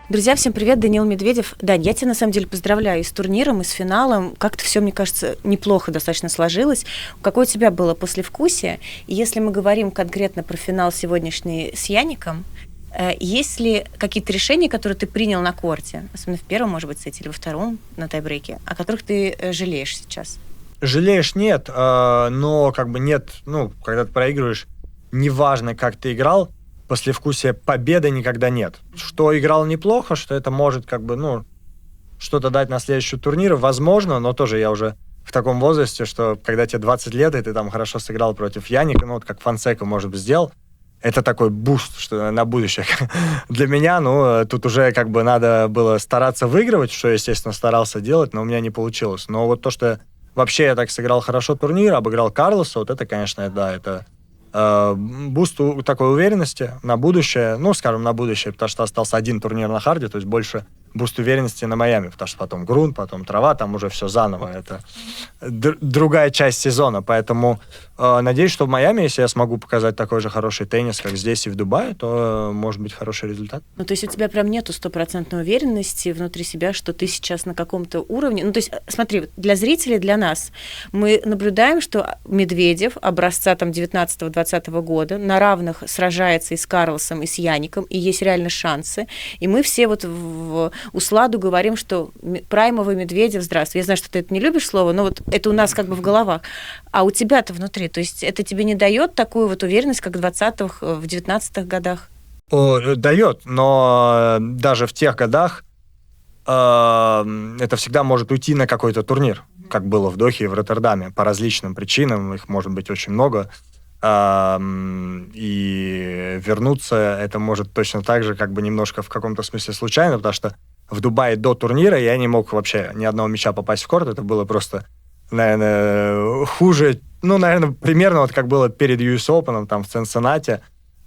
Друзья, всем привет, Даниил Медведев. Дань, я тебя на самом деле поздравляю и с турниром, и с финалом. Как-то все, мне кажется, неплохо достаточно сложилось. Какое у тебя было послевкусие? И если мы говорим конкретно про финал сегодняшний с Яником, есть ли какие-то решения, которые ты принял на корте, особенно в первом, может быть, сете или во втором на тайбрейке, о которых ты жалеешь сейчас? Жалеешь нет, но как бы нет, когда ты проигрываешь, неважно, как ты играл, послевкусия победы никогда нет. Что играл неплохо, что это может что-то дать на следующий турнир, возможно, но тоже я уже в таком возрасте, что когда тебе 20 лет, и ты там хорошо сыграл против Яника, как Фонсека, может быть, сделал, это такой буст, что на будущее. Для меня, тут уже как бы надо было стараться выигрывать, что, естественно, старался делать, но у меня не получилось. Но вот то, что вообще я так сыграл хорошо турнир, обыграл Карлоса, вот это, конечно, да, это буст такой уверенности на будущее, на будущее, потому что остался один турнир на харде, то есть больше буст уверенности на Майами, потому что потом грунт, потом трава, там уже все заново, это другая часть сезона, поэтому надеюсь, что в Майами, если я смогу показать такой же хороший теннис, как здесь и в Дубае, то может быть хороший результат. То есть у тебя прям нету стопроцентной уверенности внутри себя, что ты сейчас на каком-то уровне, то есть смотри, для зрителей, для нас, мы наблюдаем, что Медведев образца там 19-20 года на равных сражается и с Карлосом, и с Яником, и есть реально шансы, и мы все вот в усладу говорим, что праймовый Медведев, здравствуй. Я знаю, что ты это не любишь слово, но вот это у нас как бы в головах. А у тебя-то внутри, то есть это тебе не дает такую вот уверенность, как в 20-х, в 19-х годах? Дает, но даже в тех годах это всегда может уйти на какой-то турнир, как было в Дохе и в Роттердаме, по различным причинам, их может быть очень много. И вернуться это может точно так же, как бы немножко в каком-то смысле случайно, потому что в Дубае до турнира я не мог вообще ни одного мяча попасть в корт, это было просто, наверное, хуже, наверное, примерно вот как было перед US Open, там, в Цинциннати,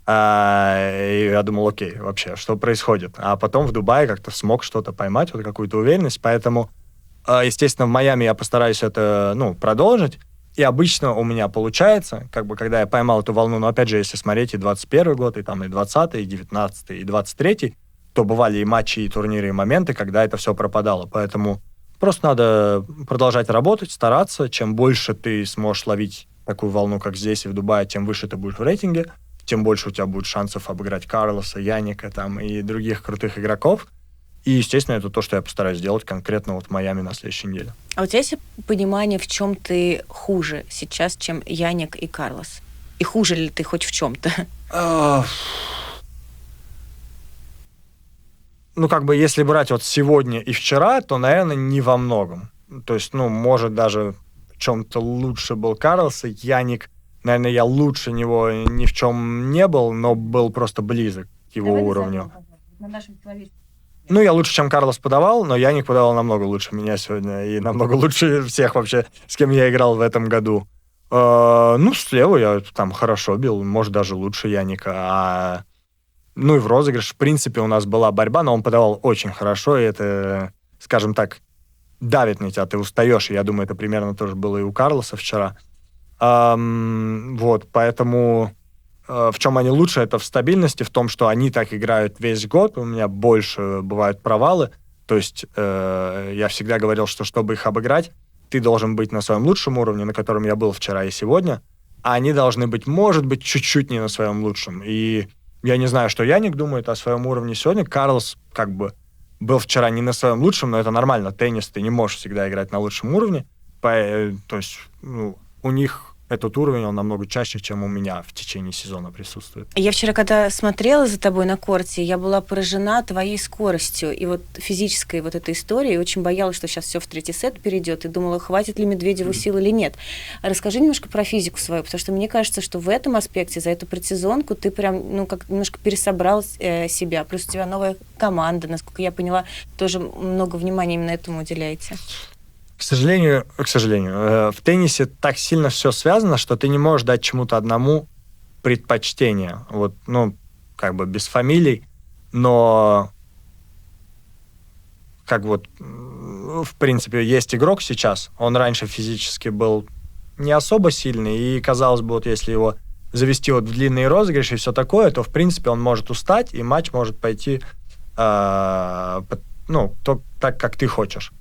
и я думал, окей, вообще, что происходит? А потом в Дубае как-то смог что-то поймать, вот какую-то уверенность, поэтому, естественно, в Майами я постараюсь это, продолжить. И обычно у меня получается, как бы, когда я поймал эту волну, но опять же, если смотреть и 21 год, и 20-й, и 19-й, и 23-й, то бывали и матчи, и турниры, и моменты, когда это все пропадало. Поэтому просто надо продолжать работать, стараться. Чем больше ты сможешь ловить такую волну, как здесь и в Дубае, тем выше ты будешь в рейтинге, тем больше у тебя будет шансов обыграть Карлоса, Яника и других крутых игроков. И, естественно, это то, что я постараюсь сделать конкретно вот в Майами на следующей неделе. А у тебя есть понимание, в чем ты хуже сейчас, чем Яник и Карлос? И хуже ли ты хоть в чем-то? Если брать вот сегодня и вчера, то, наверное, не во многом. То есть, может, даже в чем-то лучше был Карлос, и Яник, наверное, я лучше него ни в чем не был, но был просто близок к его уровню. На нашем человечестве. Я лучше, чем Карлос подавал, но Яник подавал намного лучше меня сегодня и намного лучше всех вообще, с кем я играл в этом году. Слева я там хорошо бил, может, даже лучше Яника. И в розыгрыш, в принципе, у нас была борьба, но он подавал очень хорошо, и это, скажем так, давит на тебя, ты устаешь, и я думаю, это примерно тоже было и у Карлоса вчера. Поэтому... В чем они лучше, это в стабильности, в том, что они так играют весь год, у меня больше бывают провалы, то есть я всегда говорил, что чтобы их обыграть, ты должен быть на своем лучшем уровне, на котором я был вчера и сегодня, а они должны быть, может быть, чуть-чуть не на своем лучшем. И я не знаю, что Яник думает о своем уровне сегодня. Карлос как бы был вчера не на своем лучшем, но это нормально, теннис ты не можешь всегда играть на лучшем уровне, то есть у них... Этот уровень, он намного чаще, чем у меня в течение сезона присутствует. Я вчера, когда смотрела за тобой на корте, я была поражена твоей скоростью и вот физической вот этой историей. Очень боялась, что сейчас все в третий сет перейдет, и думала, хватит ли Медведеву сил или нет. Расскажи немножко про физику свою, потому что мне кажется, что в этом аспекте, за эту предсезонку, ты прям, как немножко пересобрал себя. Плюс у тебя новая команда, насколько я поняла, тоже много внимания именно этому уделяете. К сожалению, в теннисе так сильно все связано, что ты не можешь дать чему-то одному предпочтение. Вот, без фамилий, но в принципе, есть игрок сейчас, он раньше физически был не особо сильный, и, казалось бы, вот если его завести вот в длинные розыгрыши и все такое, то, в принципе, он может устать, и матч может пойти так, как ты хочешь.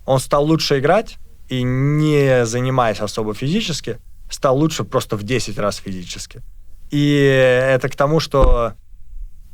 Он стал лучше играть, и не занимаясь особо физически, стал лучше просто в 10 раз физически. И это к тому, что,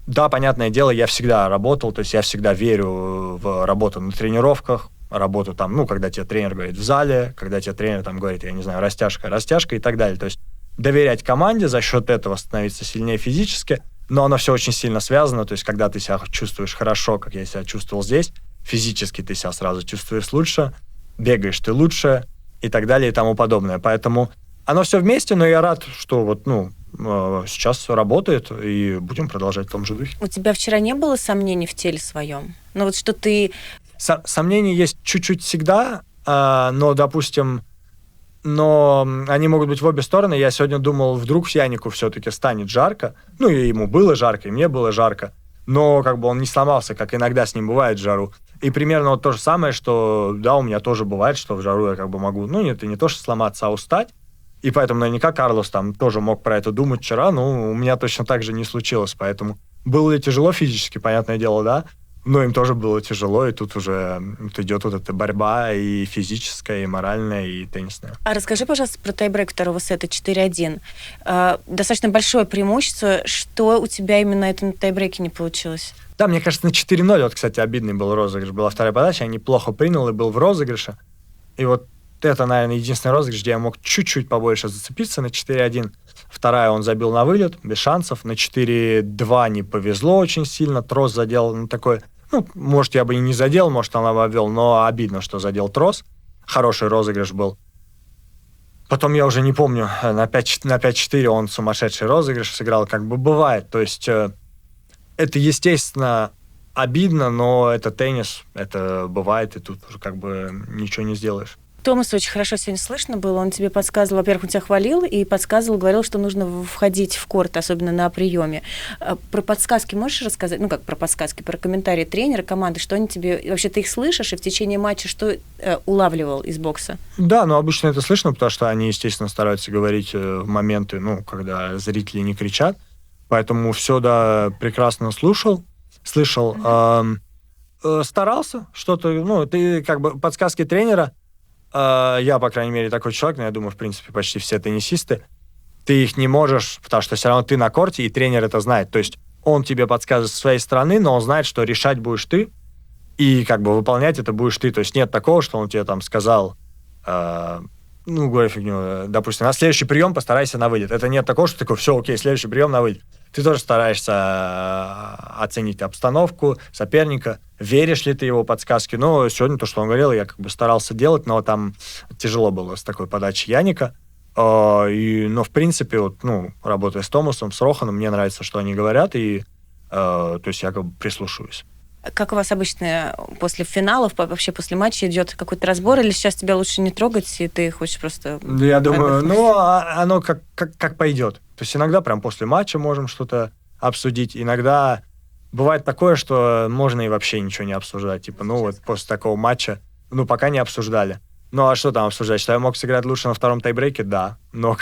да, понятное дело, я всегда работал, то есть я всегда верю в работу на тренировках, работу там, когда тебе тренер говорит в зале, когда тебе тренер там говорит, я не знаю, растяжка и так далее. То есть доверять команде, за счет этого становиться сильнее физически, но оно все очень сильно связано, то есть когда ты себя чувствуешь хорошо, как я себя чувствовал здесь, физически ты себя сразу чувствуешь лучше, бегаешь ты лучше и так далее и тому подобное. Поэтому оно все вместе, но я рад, что сейчас все работает, и будем продолжать в том же духе. У тебя вчера не было сомнений в теле своем? Что ты... Сомнения есть чуть-чуть всегда, но, допустим, они могут быть в обе стороны. Я сегодня думал, вдруг Янику все-таки станет жарко. И ему было жарко, и мне было жарко. Но он не сломался, как иногда с ним бывает в жару. И примерно то же самое, что, да, у меня тоже бывает, что в жару я могу, это не то, что сломаться, а устать. И поэтому наверняка Карлос там тоже мог про это думать вчера, у меня точно так же не случилось. Поэтому было ли тяжело физически, понятное дело, да, но им тоже было тяжело, и тут уже идет вот эта борьба и физическая, и моральная, и теннисная. А расскажи, пожалуйста, про тайбрейк второго сета 4-1. Достаточно большое преимущество. Что у тебя именно на этом тайбрейке не получилось? Да, мне кажется, на 4-0, кстати, обидный был розыгрыш. Была вторая подача, я неплохо принял и был в розыгрыше. И это, наверное, единственный розыгрыш, где я мог чуть-чуть побольше зацепиться на 4-1. Вторая он забил на вылет, без шансов. На 4-2 не повезло очень сильно. Трос задел такой... может, я бы и не задел, может, он обвел, но обидно, что задел трос. Хороший розыгрыш был. Потом я уже не помню, на 5-4 он сумасшедший розыгрыш сыграл, бывает. То есть это, естественно, обидно, но это теннис, это бывает, и тут уже ничего не сделаешь. Томас очень хорошо сегодня слышно было. Он тебе подсказывал, во-первых, он тебя хвалил и говорил, что нужно входить в корт, особенно на приеме. Про подсказки можешь рассказать? Про подсказки, про комментарии тренера, команды, что они тебе... Вообще ты их слышишь, и в течение матча что улавливал из бокса? Да, обычно это слышно, потому что они, естественно, стараются говорить в моменты, когда зрители не кричат. Поэтому все, да, прекрасно слышал. Старался что-то, ты подсказки тренера. Я, по крайней мере, такой человек, но я думаю, в принципе, почти все теннисисты. Ты их не можешь, потому что все равно ты на корте, и тренер это знает. То есть он тебе подсказывает со своей стороны, но он знает, что решать будешь ты, и выполнять это будешь ты. То есть нет такого, что он тебе там сказал, говорю фигню, допустим, на следующий прием постарайся на вылет. Это нет такого, что такой, все, окей, следующий прием на вылет. Ты тоже стараешься оценить обстановку соперника, веришь ли ты его подсказке. Но сегодня то, что он говорил, я старался делать, но там тяжело было с такой подачей Яника. Но, в принципе, работая с Томасом, с Роханом, мне нравится, что они говорят, и то есть я прислушиваюсь. Как у вас обычно после финалов, вообще после матча идет какой-то разбор, или сейчас тебя лучше не трогать, и ты хочешь просто... Я думаю, оно как пойдет. То есть иногда прям после матча можем что-то обсудить, иногда бывает такое, что можно и вообще ничего не обсуждать. После такого матча, пока не обсуждали. А что там обсуждать? Что я мог сыграть лучше на втором тайбрейке? Да. Но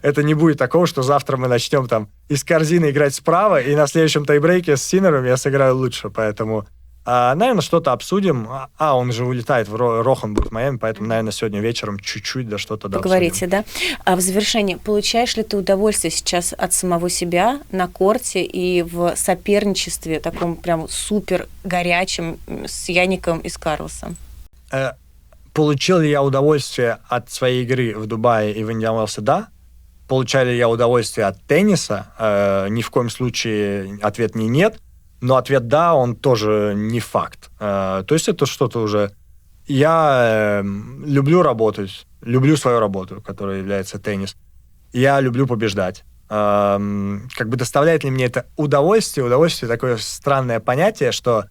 это не будет такого, что завтра мы начнем там из корзины играть справа, и на следующем тайбрейке с Синером я сыграю лучше. Поэтому, наверное, что-то обсудим. Он же улетает, Рохан будет в Майами, поэтому, наверное, сегодня вечером чуть-чуть что-то поговорите, да? А в завершении, получаешь ли ты удовольствие сейчас от самого себя на корте и в соперничестве таком прям супер горячем с Яником и с Карлосом? Получил ли я удовольствие от своей игры в Дубае и в Индиан Уэллсе? Да. Получал ли я удовольствие от тенниса? Ни в коем случае ответ не нет. Но ответ да, он тоже не факт. То есть это что-то уже... Я люблю работать, люблю свою работу, которая является теннис. Я люблю побеждать. Доставляет ли мне это удовольствие? Удовольствие такое странное понятие, что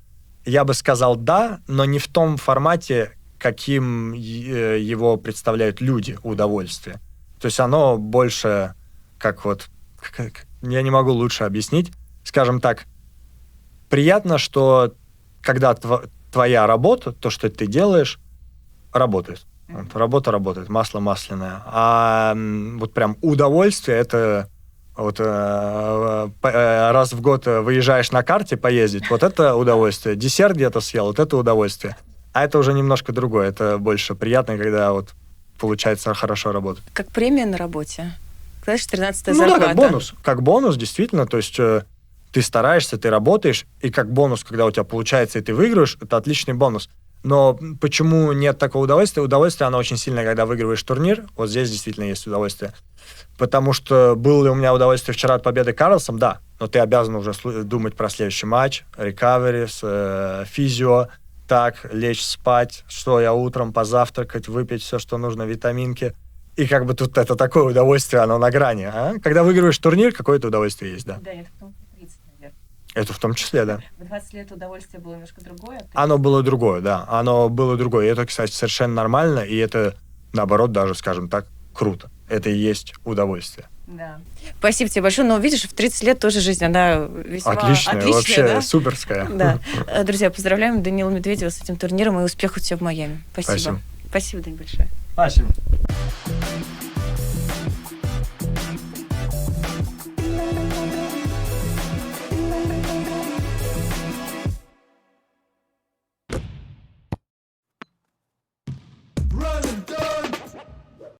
я бы сказал да, но не в том формате, каким его представляют люди, удовольствие. То есть оно больше я не могу лучше объяснить. Скажем так, приятно, что когда твоя работа, то, что ты делаешь, работает. Работа работает, масло масляное. А прям удовольствие, это Вот раз в год выезжаешь на карте поездить, вот это удовольствие. Десерт где-то съел, вот это удовольствие. А это уже немножко другое. Это больше приятно, когда вот получается хорошо работать. Как премия на работе. Знаешь, 13-я Ну зарплата. да, как бонус. Как бонус, действительно. То есть ты стараешься, ты работаешь, и как бонус, когда у тебя получается, и ты выигрываешь, это отличный бонус. Но почему нет такого удовольствия? Удовольствие, оно очень сильное, когда выигрываешь турнир. Вот здесь действительно есть удовольствие. Потому что было ли у меня удовольствие вчера от победы Карлсом? Да. Но ты обязан уже думать про следующий матч, рекавери, физио, так, лечь спать, что я утром позавтракать, выпить все, что нужно, витаминки. И как бы тут это такое удовольствие, оно на грани. А? Когда выигрываешь турнир, какое-то удовольствие есть, да. Да, это в том числе 30, наверное. Это в том числе, да. В 20 лет удовольствие было немножко другое. Оно было другое, да. Оно было другое. И это, кстати, совершенно нормально, и это, наоборот, даже, скажем так, круто. Это и есть удовольствие. Да. Спасибо тебе большое. Но видишь, в 30 лет тоже жизнь, она весьма отличная, вообще да? суперская. Да. Друзья, поздравляем Даниила Медведева с этим турниром и успехов тебе в Майами. Спасибо. Спасибо, Дань, большое. Спасибо.